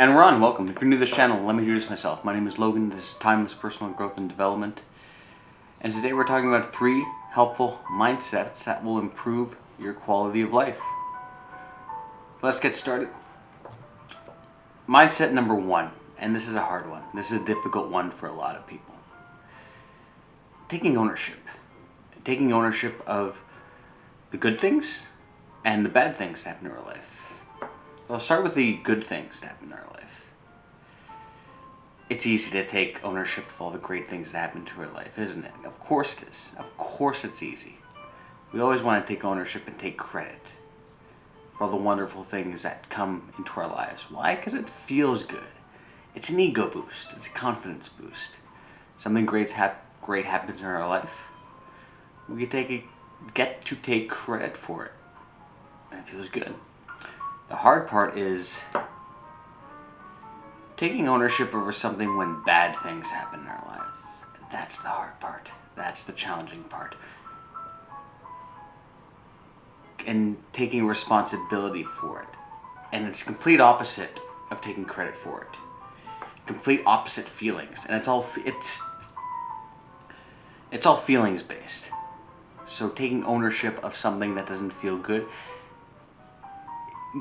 And Ron, welcome. If you're new to this channel, let me introduce myself. My name is Logan. This is Timeless Personal Growth and Development. And today we're talking about 3 helpful mindsets that will improve your quality of life. Let's get started. Mindset number 1, and this is a hard one. This is a difficult one for a lot of people. Taking ownership. Taking ownership of the good things and the bad things that happen in our life. I'll start with the good things that happen in our life. It's easy to take ownership of all the great things that happen to our life, isn't it? Of course it is. Of course it's easy. We always want to take ownership and take credit for all the wonderful things that come into our lives. Why? Because it feels good. It's an ego boost. It's a confidence boost. Something great happens in our life. We get to take credit for it. And it feels good. The hard part is taking ownership over something when bad things happen in our life. That's the hard part. That's the challenging part. And taking responsibility for it. And it's complete opposite of taking credit for it. Complete opposite feelings. And it's all feelings based. So taking ownership of something that doesn't feel good,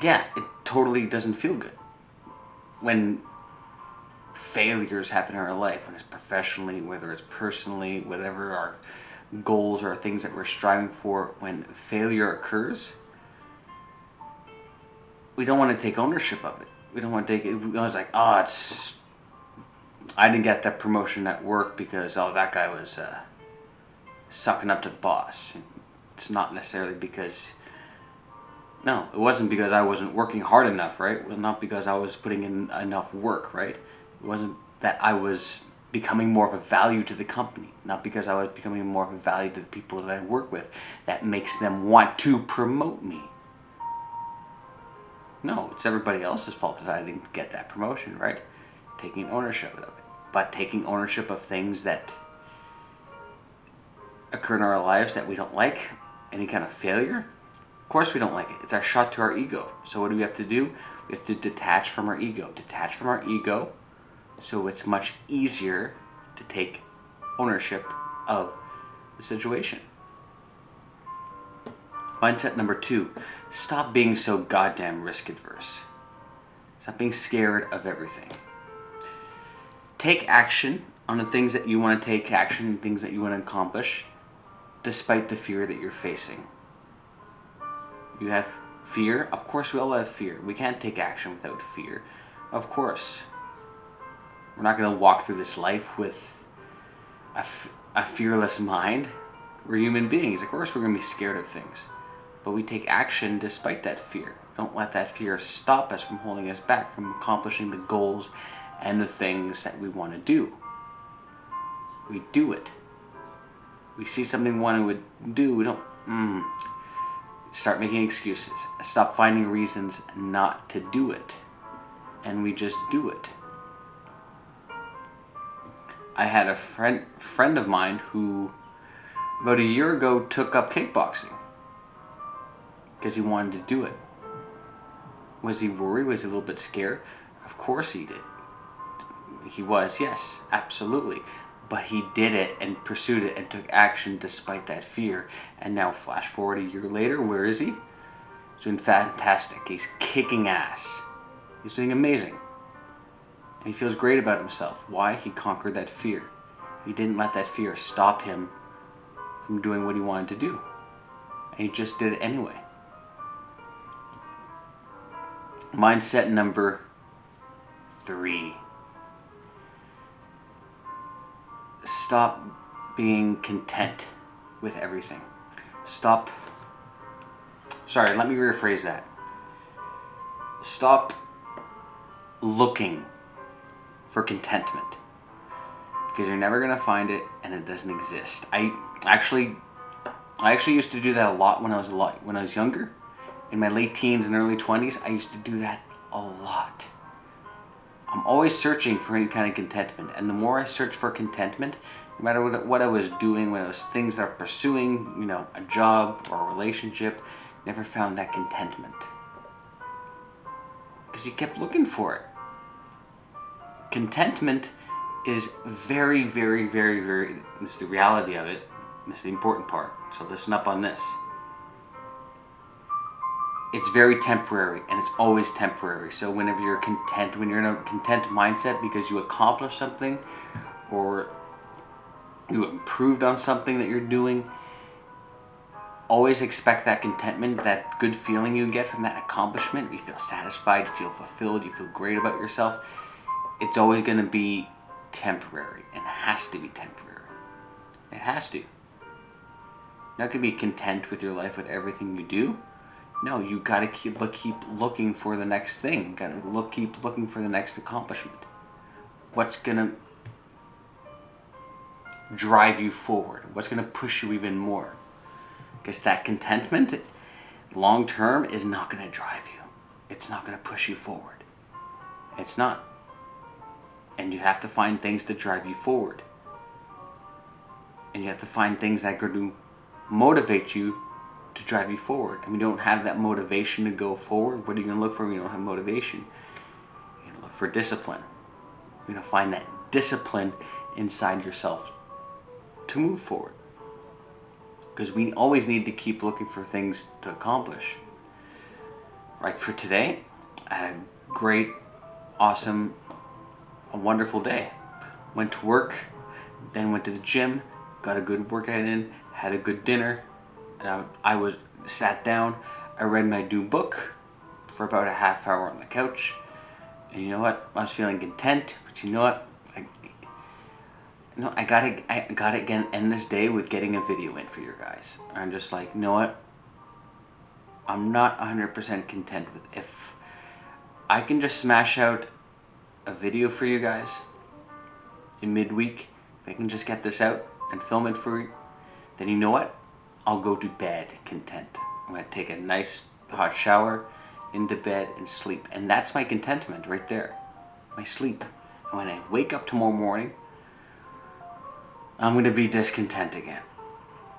yeah, it totally doesn't feel good. When failures happen in our life, when it's professionally, whether it's personally, whatever our goals or things that we're striving for, when failure occurs, we don't want to take ownership of it. We don't want to take it. I was like, I didn't get that promotion at work because, that guy was sucking up to the boss. It's not necessarily because... No, it wasn't because I wasn't working hard enough, right? Well, not because I was putting in enough work, right? It wasn't that I was becoming more of a value to the company. Not because I was becoming more of a value to the people that I work with. That makes them want to promote me. No, it's everybody else's fault that I didn't get that promotion, right? Taking ownership of it. But taking ownership of things that occur in our lives that we don't like, any kind of failure, of course we don't like it. It's our shot to our ego. So what do we have to do? We have to detach from our ego. Detach from our ego so it's much easier to take ownership of the situation. Mindset number 2. Stop being so goddamn risk adverse. Stop being scared of everything. Take action on the things that you want to take action and things that you want to accomplish despite the fear that you're facing. You have fear? Of course we all have fear. We can't take action without fear. Of course. We're not going to walk through this life with a fearless mind. We're human beings. Of course we're going to be scared of things. But we take action despite that fear. Don't let that fear stop us from holding us back from accomplishing the goals and the things that we want to do. We do it. We see something we want to do. We don't... Start making excuses. Stop finding reasons not to do it. And we just do it. I had a friend of mine who about a year ago took up kickboxing because he wanted to do it. Was he worried? Was he a little bit scared? Of course he did. He was, yes, absolutely. But he did it and pursued it and took action despite that fear. And now flash forward a year later, where is he? He's doing fantastic. He's kicking ass. He's doing amazing. And he feels great about himself. Why? He conquered that fear. He didn't let that fear stop him from doing what he wanted to do. And he just did it anyway. Mindset number 3. Stop being content with everything. Let me rephrase that. Stop looking for contentment. Because you're never going to find it and it doesn't exist. I actually used to do that a lot when I was younger. In my late teens and early 20s, I used to do that a lot. I'm always searching for any kind of contentment, and the more I search for contentment, no matter what I was doing, when it was things that I was pursuing, a job or a relationship, never found that contentment. Because you kept looking for it. Contentment is very, very, very, very, it's the reality of it. It's the important part. So listen up on this. It's very temporary, and it's always temporary. So whenever you're content, when you're in a content mindset because you accomplished something or you improved on something that you're doing, always expect that contentment, that good feeling you get from that accomplishment. You feel satisfied, you feel fulfilled, you feel great about yourself. It's always going to be temporary, and it has to be temporary. It has to. You're not going to be content with your life, with everything you do. No, you got to keep looking for the next thing. You got to keep looking for the next accomplishment. What's going to drive you forward? What's going to push you even more? Because that contentment, long term, is not going to drive you. It's not going to push you forward. It's not. And you have to find things to drive you forward. And you have to find things that are going to motivate you to drive you forward. And we don't have that motivation to go forward. What are you going to look for when you don't have motivation? You're going to look for discipline. You're going to find that discipline inside yourself to move forward. Because we always need to keep looking for things to accomplish. Like for today, I had a great, awesome, a wonderful day. Went to work, then went to the gym, got a good workout in, had a good dinner, and I was sat down. I read my new book for about a half hour on the couch, and you know what? I was feeling content. But you know what? I gotta again end this day with getting a video in for you guys. I'm just like, you know what? I'm not 100% content with if I can just smash out a video for you guys in midweek. If I can just get this out and film it for you, then you know what? I'll go to bed content. I'm gonna take a nice hot shower, into bed, and sleep. And that's my contentment right there. My sleep. And when I wake up tomorrow morning, I'm gonna be discontent again.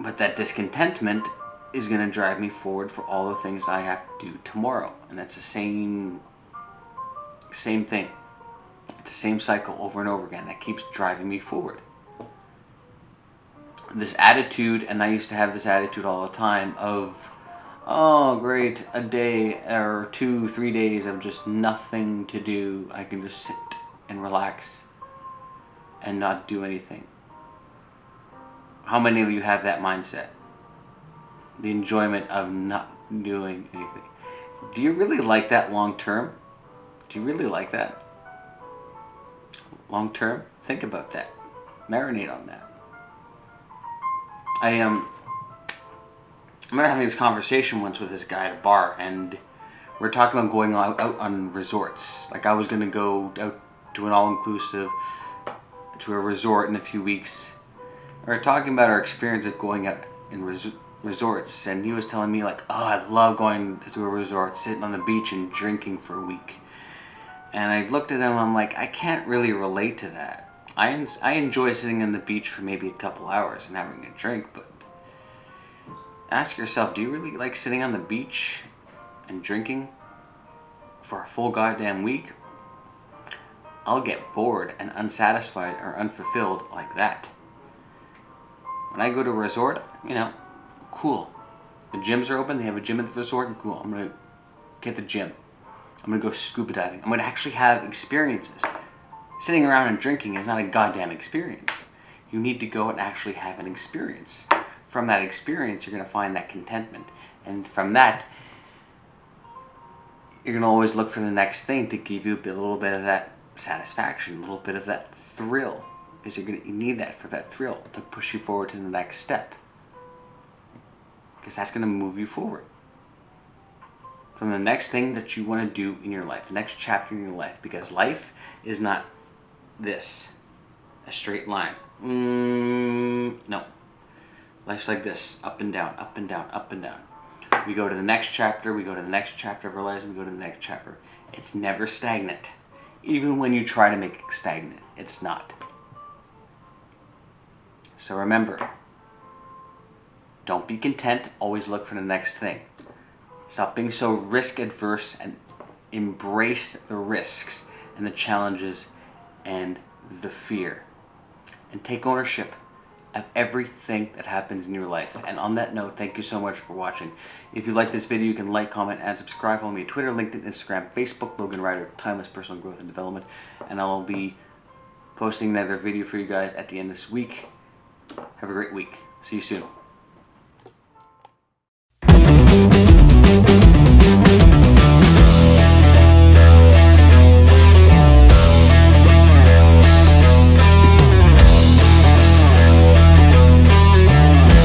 But that discontentment is gonna drive me forward for all the things I have to do tomorrow. And that's the same thing. It's the same cycle over and over again that keeps driving me forward. This attitude, and I used to have this attitude all the time of, oh great, a day or 2, 3 days of just nothing to do. I can just sit and relax and not do anything. How many of you have that mindset? The enjoyment of not doing anything. Do you really like that long term? Do you really like that? Long term? Think about that. Marinate on that. I remember having this conversation once with this guy at a bar, and we're talking about going out on resorts. Like I was going to go out to an all-inclusive, to a resort in a few weeks. We were talking about our experience of going out in resorts, and he was telling me like, oh, I love going to a resort, sitting on the beach and drinking for a week. And I looked at him, I'm like, I can't really relate to that. I enjoy sitting on the beach for maybe a couple hours and having a drink, but ask yourself, do you really like sitting on the beach and drinking for a full goddamn week? I'll get bored and unsatisfied or unfulfilled like that. When I go to a resort, cool. The gyms are open, they have a gym at the resort, and cool. I'm going to get the gym. I'm going to go scuba diving. I'm going to actually have experiences. Sitting around and drinking is not a goddamn experience. You need to go and actually have an experience. From that experience, you're going to find that contentment. And from that, you're going to always look for the next thing to give you a little bit of that satisfaction, a little bit of that thrill. Because you need that for that thrill to push you forward to the next step. Because that's going to move you forward. From the next thing that you want to do in your life, the next chapter in your life. Because life is not this, a straight line. No. Life's like this, up and down, up and down, up and down. We go to the next chapter, we go to the next chapter of our lives, we go to the next chapter. It's never stagnant. Even when you try to make it stagnant, it's not. So remember, don't be content, always look for the next thing. Stop being so risk adverse and embrace the risks and the challenges and the fear. And take ownership of everything that happens in your life. And on that note, thank you so much for watching. If you like this video, you can like, comment, and subscribe. Follow me on Twitter, LinkedIn, Instagram, Facebook, Logan Ryder, Timeless Personal Growth and Development. And I'll be posting another video for you guys at the end of this week. Have a great week. See you soon.